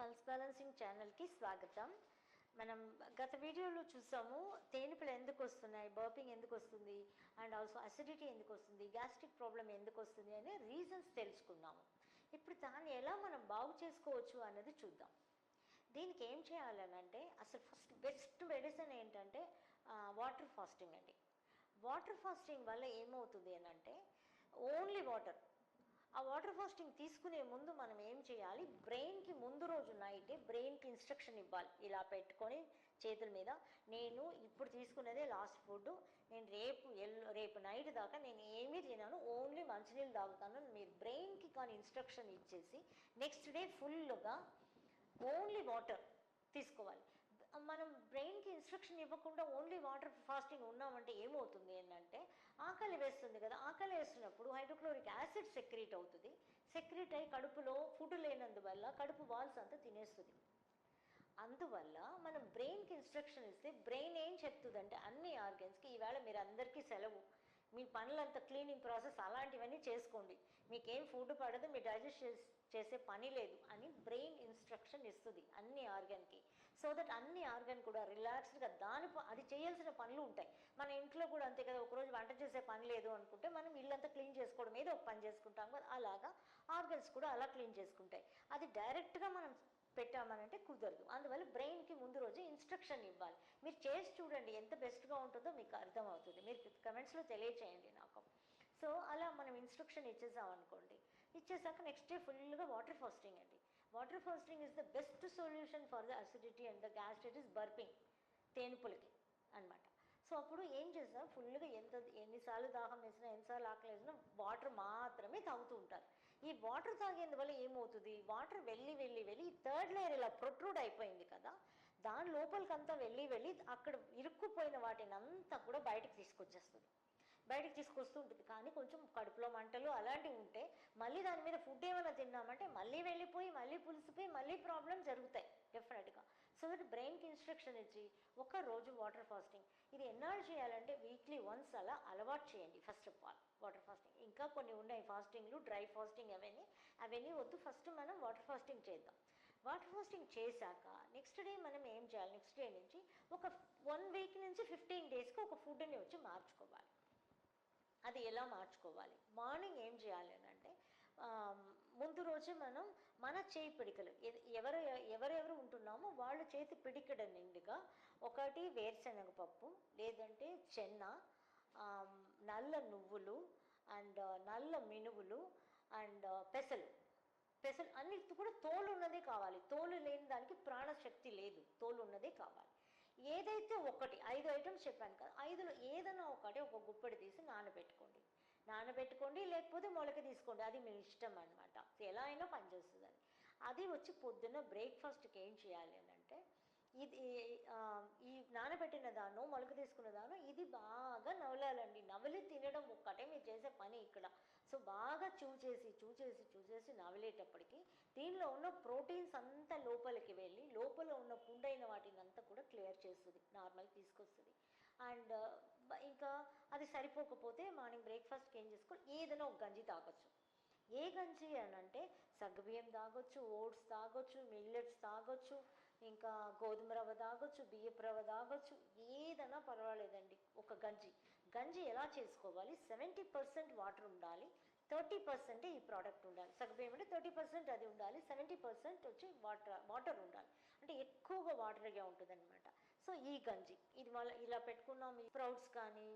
Pulse balancing ఛానల్కి స్వాగతం. మనం గత వీడియోలో చూసాము తేనిపలు ఎందుకు వస్తున్నాయి, బర్పింగ్ ఎందుకు వస్తుంది, అండ్ ఆల్సో అసిడిటీ ఎందుకు వస్తుంది, గ్యాస్ట్రిక్ ప్రాబ్లం ఎందుకు వస్తుంది అనే రీజన్స్ తెలుసుకున్నాము. ఇప్పుడు దాన్ని ఎలా మనం బాగు చేసుకోవచ్చు అన్నది చూద్దాం. దీనికి ఏం చేయాలనంటే అసలు ఫస్ట్ బెస్ట్ మెడిసిన్ ఏంటంటే వాటర్ ఫాస్టింగ్ అండి. వాటర్ ఫాస్టింగ్ వల్ల ఏమవుతుంది అని అంటే ఓన్లీ వాటర్. ఆ వాటర్ ఫాస్టింగ్ తీసుకునే ముందు మనం ఏం చేయాలి, బ్రెయిన్కి ముందు రోజు నైటే బ్రెయిన్కి ఇన్స్ట్రక్షన్ ఇవ్వాలి. ఇలా పెట్టుకొని చేతుల మీద, నేను ఇప్పుడు తీసుకున్నదే లాస్ట్ ఫుడ్, నేను రేపు నైట్ దాకా నేను ఏమీ తినను, ఓన్లీ మంచినీళ్ళు తాగుతాను. మీరు బ్రెయిన్కి కానీ ఇన్స్ట్రక్షన్ ఇచ్చేసి నెక్స్ట్ డే ఫుల్గా ఓన్లీ వాటర్ తీసుకోవాలి. మనం బ్రెయిన్కి ఇన్స్ట్రక్షన్ ఇవ్వకుండా ఓన్లీ వాటర్ ఫాస్టింగ్ ఉన్నామంటే ఏమవుతుంది ఏంటంటే ఆకలి వేస్తుంది కదా, ఆకలి వేస్తున్నప్పుడు హైడ్రోక్లోరిక్ యాసిడ్ సెక్రీట్ అవుతుంది. సెక్రీట్ అయ్యి కడుపులో ఫుడ్ లేనందువల్ల కడుపు వాల్స్ అంతా తినేస్తుంది. అందువల్ల మనం బ్రెయిన్కి ఇన్స్ట్రక్షన్ ఇస్తే బ్రెయిన్ ఏం చెప్తుందంటే అన్ని ఆర్గన్స్కి ఈవేళ మీరు అందరికీ సెలవు, మీ పనులంతా క్లీనింగ్ ప్రాసెస్ అలాంటివన్నీ చేసుకోండి, మీకేం ఫుడ్ పడదు, మీరు డైజెస్ట్ చేసే పని లేదు అని బ్రెయిన్ ఇన్స్ట్రక్షన్ ఇస్తుంది అన్ని ఆర్గన్కి. సో దట్ అన్ని ఆర్గన్ కూడా రిలాక్స్డ్గా అది చేయాల్సిన పనులు ఉంటాయి. మన ఇంట్లో కూడా అంతే కదా, ఒకరోజు వంట చేసే పని లేదు అనుకుంటే మనం ఇల్లంతా క్లీన్ చేసుకోవడం ఏదో ఒక పని చేసుకుంటాం కదా, అలాగా ఆర్గన్స్ కూడా అలా క్లీన్ చేసుకుంటాయి. అది డైరెక్ట్గా మనం పెట్టామనంటే కుదరదు. అందువల్ల బ్రెయిన్కి ముందు రోజు ఇన్స్ట్రక్షన్ ఇవ్వాలి. మీరు చేసి చూడండి, ఎంత బెస్ట్గా ఉంటుందో మీకు అర్థమవుతుంది. మీరు కమెంట్స్లో తెలియచేయండి నాకు. సో అలా మనం ఇన్స్ట్రక్షన్ ఇచ్చేసాం అనుకోండి, ఇచ్చేసాక నెక్స్ట్ డే ఫుల్గా వాటర్ ఫాస్టింగ్ అండి. Water fasting is the best solution for the acidity and the gastritis, burping, తేనుపులకి అనమాట. సో అప్పుడు ఏం చేస్తారు, ఫుల్గా ఎన్నిసార్లు దాహం వేసినా ఎన్నిసార్లు ఆకలి వేసినా వాటర్ మాత్రమే తాగుతూ ఉంటారు. ఈ వాటర్ తాగేందువల్ల ఏమవుతుంది, వాటర్ వెళ్ళి థర్డ్ లేయర్ ఇలా ప్రొట్రూడ్ అయిపోయింది కదా, దాని లోపలికంతా వెళ్ళి అక్కడ ఇరుక్కుపోయిన వాటిని అంతా కూడా బయటకు తీసుకొస్తూ ఉంటుంది. కానీ కొంచెం కడుపులో మంటలు అలాంటివి ఉంటే మళ్ళీ దాని మీద ఫుడ్ ఏమైనా తిన్నామంటే మళ్ళీ వెళ్ళిపోయి మళ్ళీ పులిసిపోయి మళ్ళీ ప్రాబ్లం జరుగుతాయి డెఫినెట్గా. సో దట్ బ్రెయిన్కి ఇన్స్ట్రక్షన్ ఇచ్చి రోజు వాటర్ ఫాస్టింగ్, ఇది ఎన్నాళ్ళు చేయాలంటే వీక్లీ వన్స్ అలా అలవాటు చేయండి first of all water fasting. ఇంకా కొన్ని ఉన్నాయి ఫాస్టింగ్లు, డ్రై ఫాస్టింగ్, అవన్నీ వద్దు, ఫస్ట్ మనం వాటర్ ఫాస్టింగ్ చేద్దాం. వాటర్ ఫాస్టింగ్ చేశాక నెక్స్ట్ డే మనం ఏం చేయాలి, నెక్స్ట్ డే నుంచి ఒక 1 వీక్ నుంచి 15 డేస్కి ఒక ఫుడ్ని వచ్చి మార్చుకోవాలి. అది ఎలా మార్చుకోవాలి, మార్నింగ్ ఏం చేయాలి అని అంటే ముందు రోజే మనం మన చేయి పిడికలు ఎవరెవరు ఉంటున్నామో వాళ్ళు చేతి పిడికడ నిండుగా ఒకటి వేరుశనగ పప్పు, లేదంటే చెన్న, నల్ల నువ్వులు, అండ్ నల్ల మినువులు, అండ్ పెసలు అన్నిటి కూడా తోలు ఉన్నదే కావాలి. తోలు లేని దానికి ప్రాణశక్తి లేదు, తోలు ఉన్నదే కావాలి. ఏదైతే 5 ఐటమ్స్ చెప్పాను కదా, 5లో ఏదైనా ఒక గుప్పెడు తీసి నానబెట్టుకోండి, లేకపోతే మొలక తీసుకోండి, అది మీ ఇష్టం అనమాట. ఎలా అయినా పనిచేస్తుంది. అది వచ్చి పొద్దున్న బ్రేక్ఫాస్ట్కి ఏం చేయాలి అని అంటే ఈ నానబెట్టిన దాన్ని మొలక తీసుకున్న దాన్ని ఇది బాగా నవలాలండి. నవలి తినడం ఒక్కటే మీరు చేసే పని ఇక్కడ. సో బాగా చూచేసి నవలేటప్పటికి దీనిలో ఉన్న ప్రోటీన్స్ అంతా లోపలికి వెళ్ళి లోపల ఉన్న పుండైన వాటిని అంతా కూడా క్లియర్ చేస్తుంది, నార్మల్ తీసుకొస్తుంది. అండ్ ఇంకా అది సరిపోకపోతే మార్నింగ్ బ్రేక్ఫాస్ట్కి ఏం చేసుకోవాలి, ఏదైనా ఒక గంజి తాగొచ్చు. ఏ గంజి అని అంటే సగ్గుబియ్యం తాగొచ్చు, ఓట్స్ తాగొచ్చు, మిల్లెట్స్ తాగొచ్చు, ఇంకా గోధుమ రవ్వ తాగొచ్చు, బియ్యపు రవ్వ తాగొచ్చు, ఏదైనా పర్వాలేదండి. ఒక గంజి ఎలా చేసుకోవాలి, 70% వాటర్ ఉండాలి, 30% ఈ ప్రోడక్ట్ ఉండాలి. సగ్గుబియ్యం అంటే 30% అది ఉండాలి, 70% వచ్చి వాటర్ ఉండాలి. అంటే ఎక్కువగా వాటర్గా ఉంటుంది అనమాట. సో ఈ గంజి ఇది మళ్ళీ ఇలా పెట్టుకున్నాం. స్ప్రౌట్స్ కానీ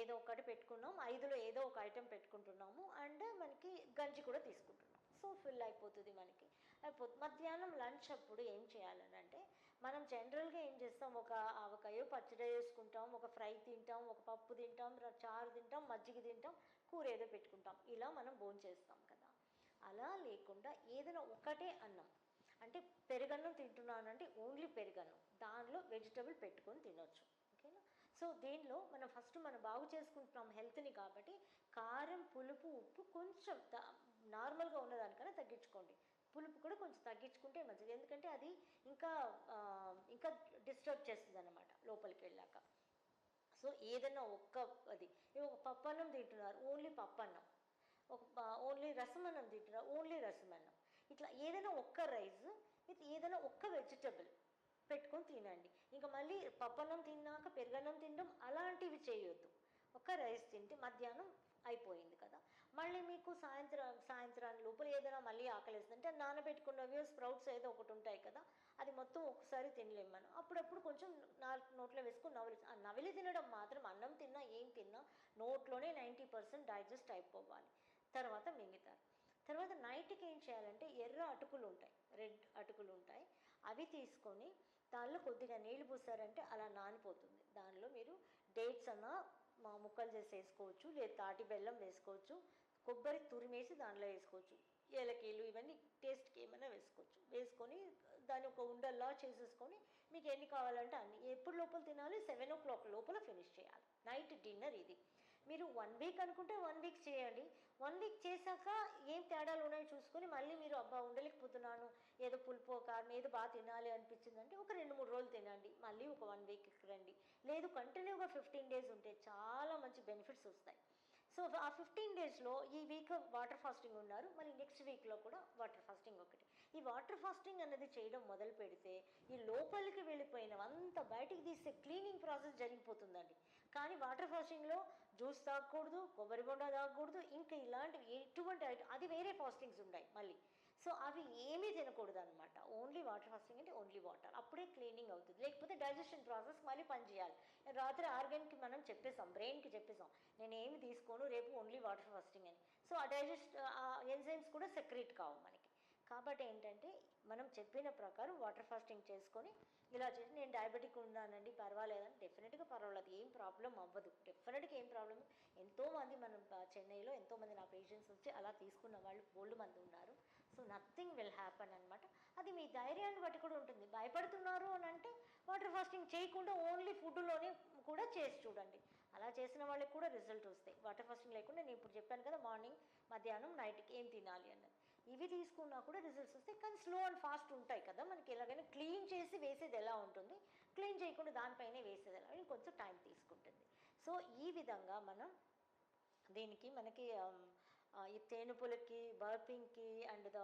ఏదో ఒకటి పెట్టుకున్నాం, 5లో ఏదో ఒక ఐటెం పెట్టుకుంటున్నాము, అండ్ మనకి గంజి కూడా తీసుకుంటున్నాం. సో ఫిల్ అయిపోతుంది మనకి. మధ్యాహ్నం లంచ్ అప్పుడు ఏం చేయాలని అంటే మనం జనరల్గా ఏం చేస్తాం, ఒక ఆవకాయ పచ్చడి వేసుకుంటాం, ఒక ఫ్రై తింటాం, ఒక పప్పు తింటాం, చారు తింటాం, మజ్జిగ తింటాం, కూర ఏదో పెట్టుకుంటాం, ఇలా మనం భోంచేస్తాం కదా. అలా లేకుండా ఏదైనా ఒకటే అన్నం, అంటే పెరుగన్నం తింటున్నానంటే ఓన్లీ పెరుగన్నం, దానిలో వెజిటబుల్ పెట్టుకొని తినొచ్చు, ఓకేనా. సో దీనిలో మనం బాగు చేసుకుంటున్నాం హెల్త్ని కాబట్టి కారం, పులుపు, ఉప్పు కొంచెం నార్మల్గా ఉన్నదానికన్నా తగ్గించుకోండి. పులుపు కూడా కొంచెం తగ్గించుకుంటే మంచిది, ఎందుకంటే అది ఇంకా డిస్టర్బ్ చేస్తుంది అన్నమాట లోపలికి వెళ్ళాక. సో ఏదన్నా ఒక పప్పు అన్నం తింటున్నారు, ఓన్లీ పప్పు అన్నం, ఓన్లీ రసం అన్నం తింటున్నారు, ఓన్లీ రసం అన్నం, ఇట్లా ఏదైనా ఒక్క రైస్ విత్ ఏదైనా ఒక్క వెజిటబుల్ పెట్టుకొని తినండి. ఇంకా మళ్ళీ పప్పన్నం తిన్నాక పెరుగన్నం తినడం అలాంటివి చేయొద్దు. ఒక రైస్ తింటే మధ్యాహ్నం అయిపోయింది కదా, మళ్ళీ మీకు సాయంత్రాన్ని లోపల ఏదైనా మళ్ళీ ఆకలిస్తుంటే నానబెట్టుకున్నవి స్ప్రౌట్స్ ఏదో ఒకటి ఉంటాయి కదా, అది మొత్తం ఒకసారి తినలేము మనం. అప్పుడప్పుడు కొంచెం నోట్లో వేసుకుని నవిలి తినడం మాత్రం, అన్నం తిన్నా ఏం తిన్నా నోట్లోనే 90% డైజెస్ట్ అయిపోవాలి, తర్వాత మింగుతారు. తర్వాత నైట్కి ఏం చేయాలంటే ఎర్ర అటుకులు ఉంటాయి, రెడ్ అటుకులు ఉంటాయి, అవి తీసుకొని దానిలో కొద్దిగా నీళ్ళు పోసారంటే అలా నానిపోతుంది. దానిలో మీరు డేట్స్ ముక్కలు చేసి వేసుకోవచ్చు, లేదా తాటి బెల్లం వేసుకోవచ్చు, కొబ్బరి తురిమేసి దానిలో వేసుకోవచ్చు, ఏలకీలు ఇవన్నీ టేస్ట్కి ఏమైనా వేసుకోవచ్చు. వేసుకొని దాన్ని ఒక ఉండల్లా చేసేసుకొని మీకు ఎన్ని కావాలంటే అన్ని, ఎప్పుడు లోపల తినాలి, 7 o'clock లోపల ఫినిష్ చేయాలి. నైట్ డిన్నర్ ఇది. మీరు 1 week అనుకుంటే 1 week చేయండి. 1 week చేశాక ఏం తేడాలు ఉన్నాయో చూసుకొని మళ్ళీ మీరు అబ్బా ఉండలేకపోతున్నాను, ఏదో పులుపు కారం ఏదో బాగా తినాలి అనిపించిందంటే ఒక 2-3 రోజులు తినండి, మళ్ళీ ఒక 1 week రండి. లేదు కంటిన్యూగా 15 days ఉంటే చాలా మంచి బెనిఫిట్స్ వస్తాయి. సో ఆ 15 daysలో ఈ వీక్ వాటర్ ఫాస్టింగ్ ఉన్నారు, మళ్ళీ నెక్స్ట్ వీక్లో కూడా వాటర్ ఫాస్టింగ్ ఒకటి. ఈ వాటర్ ఫాస్టింగ్ అనేది చేయడం మొదలు పెడితే ఈ లోపలికి వెళ్ళిపోయినవంతా బయటికి తీసే క్లీనింగ్ ప్రాసెస్ జరిగిపోతుందండి. కానీ వాటర్ ఫాస్టింగ్లో జ్యూస్ తాగకూడదు, కొబ్బరి బొండ తాగకూడదు, ఇంకా ఇలాంటివి ఎటువంటి అది వేరే ఫాస్టింగ్స్ ఉన్నాయి మళ్ళీ. సో అవి ఏమీ తినకూడదు అనమాట. ఓన్లీ వాటర్ ఫాస్టింగ్ అంటే ఓన్లీ వాటర్, అప్పుడే క్లీనింగ్ అవుతుంది. లేకపోతే డైజెషన్ ప్రాసెస్ మళ్ళీ పనిచేయాలి. రాత్రి ఆర్గన్కి మనం చెప్పేసాం, బ్రెయిన్కి చెప్పేసాం నేను ఏమి తీసుకోను రేపు ఓన్లీ వాటర్ ఫాస్టింగ్ అని. సో ఆ ఎంజైమ్స్ కూడా సెక్రెట్ కావు మనకి. కాబట్టి ఏంటంటే మనం చెప్పిన ప్రకారం వాటర్ ఫాస్టింగ్ చేసుకొని ఇలా చేసి, నేను డయాబెటిక్ ఉన్నానండి పర్వాలేదని, డెఫినెట్గా పర్వాలేదు, ఏం ప్రాబ్లం అవ్వదు, డెఫినెట్గా ఏం ప్రాబ్లం. ఎంతోమంది మనం చెన్నైలో ఎంతోమంది నా పేషెంట్స్ వచ్చి అలా తీసుకున్న వాళ్ళు బోల్డ్ మంది ఉన్నారు. సో నథింగ్ విల్ హ్యాపన్ అనమాట. అది మీ ధైర్యాన్ని బట్టి కూడా ఉంటుంది. భయపడుతున్నారు అని అంటే వాటర్ ఫాస్టింగ్ చేయకుండా ఓన్లీ ఫుడ్లోనే కూడా చేసి చూడండి, అలా చేసిన వాళ్ళకి కూడా రిజల్ట్ వస్తాయి. వాటర్ ఫాస్టింగ్ లేకుండా నేను ఇప్పుడు చెప్పాను కదా, మార్నింగ్ మధ్యాహ్నం నైట్కి ఏం తినాలి అన్నది, ఇవి తీసుకున్నా కూడా రిజల్ట్స్ వస్తాయి. కానీ స్లో అండ్ ఫాస్ట్ ఉంటాయి కదా మనకి. ఎలాగైనా క్లీన్ చేసి వేసేది ఎలా ఉంటుంది, క్లీన్ చేయకుండా దానిపైనే వేసేది ఎలా, కొంచెం టైం తీసుకుంటుంది. సో ఈ విధంగా మనం దీనికి మనకి ఈ తేనుపులకి, బర్పింగ్కి అండ్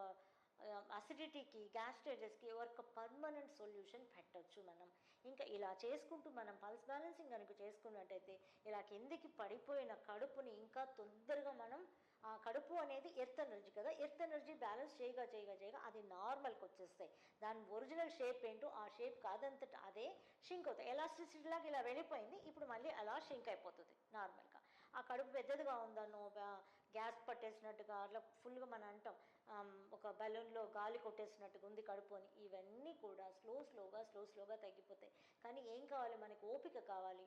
అసిడిటీకి, గ్యాస్ట్రైటిస్కి ఒక పర్మనెంట్ సొల్యూషన్ పెట్టవచ్చు మనం. ఇంకా ఇలా చేసుకుంటూ మనం పల్స్ బ్యాలెన్సింగ్ కనుక చేసుకున్నట్టయితే ఇలా కిందికి పడిపోయిన కడుపుని ఇంకా తొందరగా మనం, ఆ కడుపు అనేది ఎర్త్ ఎనర్జీ కదా, ఎర్త్ ఎనర్జీ బ్యాలెన్స్ చేయగా అది నార్మల్కి వచ్చేస్తాయి. దాని ఒరిజినల్ షేప్ ఏంటో ఆ షేప్ కాదంతట అదే షింక్ అవుతాయి. ఎలాస్టిసిటీ లాగా ఇలా వెళ్ళిపోయింది, ఇప్పుడు మళ్ళీ అలా షింక్ అయిపోతుంది నార్మల్గా. ఆ కడుపు పెద్దదిగా ఉందనో, గ్యాస్ పట్టేసినట్టుగా అట్లా ఫుల్గా మనం అంటాం, ఒక బలూన్లో గాలి కొట్టేసినట్టుగా ఉంది కడుపు అని, ఇవన్నీ కూడా స్లోగా తగ్గిపోతాయి. కానీ ఏం కావాలి మనకి, ఓపిక కావాలి.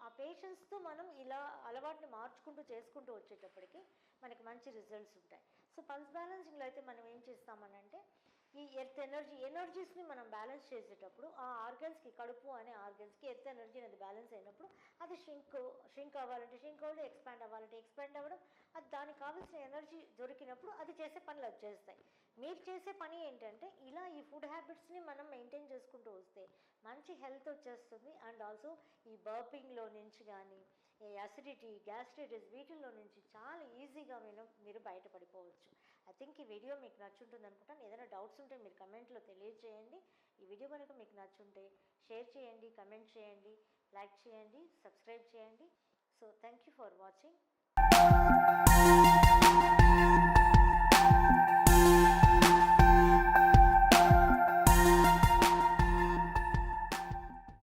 ఆ పేషెన్స్తో మనం ఇలా అలవాటుని మార్చుకుంటూ చేసుకుంటూ వచ్చేటప్పటికి మనకి మంచి రిజల్ట్స్ ఉంటాయి. సో పల్స్ బ్యాలెన్సింగ్లో అయితే మనం ఏం చేస్తామనంటే ఈ ఎర్త్ ఎనర్జీస్ని మనం బ్యాలెన్స్ చేసేటప్పుడు ఆ ఆర్గన్స్కి, కడుపు అనే ఆర్గన్స్కి ఎర్త్ ఎనర్జీ అనేది బ్యాలెన్స్ అయినప్పుడు అది షింక్ అవ్వాలంటే షింక్ అవ్వడం, ఎక్స్పాండ్ అవ్వాలంటే ఎక్స్పాండ్ అవ్వడం, అది దానికి కావాల్సిన ఎనర్జీ దొరికినప్పుడు అది చేసే పనులు అది చేస్తాయి. మీరు చేసే పని ఏంటంటే ఇలా ఈ ఫుడ్ హ్యాబిట్స్ని మనం మెయింటైన్ చేసుకుంటూ వస్తే మంచి హెల్త్ వచ్చేస్తుంది. అండ్ ఆల్సో ఈ బర్పింగ్లో నుంచి కానీ, ఈ అసిడిటీ, గ్యాస్ట్రైటిస్ వీటిల్లో నుంచి చాలా ఈజీగా మీరు బయటపడిపోవచ్చు. ఐ థింక్ ఈ వీడియో మీకు నచ్చుంటుంది అనుకుంటాను. ఏదైనా డౌట్స్ ఉంటే మీరు కమెంట్లో తెలియజేయండి. ఈ వీడియో కనుక మీకు నచ్చుంటే షేర్ చేయండి, కమెంట్ చేయండి, లైక్ చేయండి, సబ్స్క్రైబ్ చేయండి. So thank you for watching.